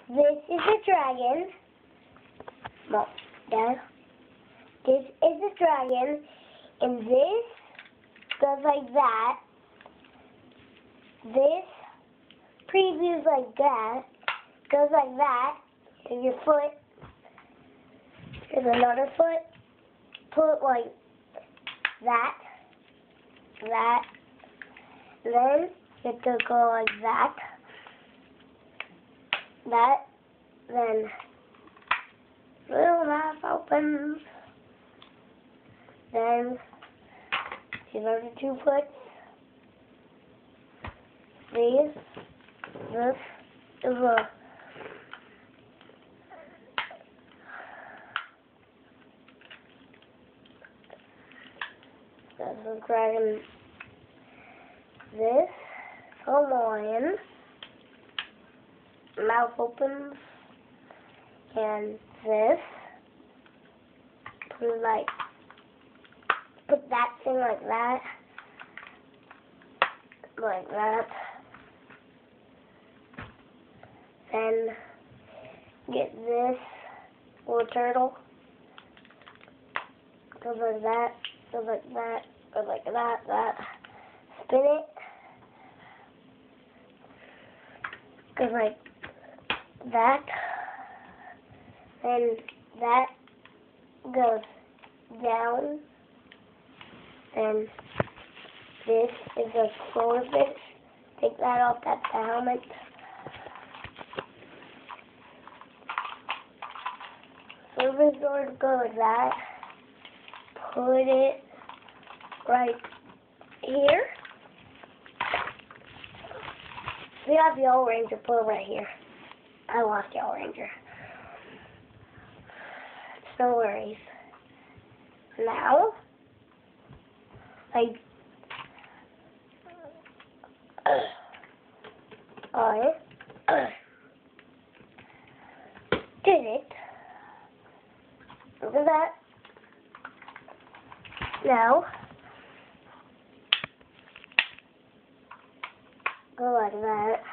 this is a dragon. No, Dad. This is a dragon, and this goes like that. This previews like that. Goes like that. And your foot is another foot. Put like that. That. Then you have to go like that. That. Then little mouth opens. Then these are the 2 foots. This is a dragon. This a lion. Mouth opens, and this put that thing like that, Then get this little turtle. Goes like that, goes like that, goes like that. Spin it. Goes like that. And that goes down. And this is a swordfish. Take that off, that's the helmet. Megazord go like that. Put it right here. We have the Yellow Ranger, put it right here. I lost Yellow Ranger. No worries. Now, I did it. Look at that. Now, go like that.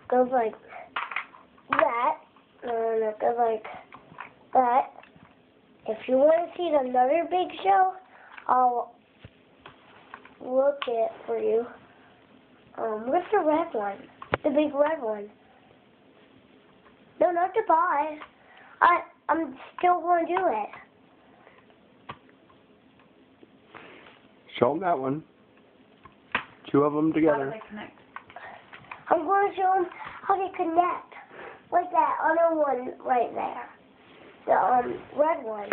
Goes like that, and it goes like that. If you want to see another big show, I'll look it for you. What's the red one? The big red one. No, not to buy. I'm still going to do it. Show them that one. 2 of them together. How do they connect? I'm going to show them how they connect. Like that other one right there. The red one.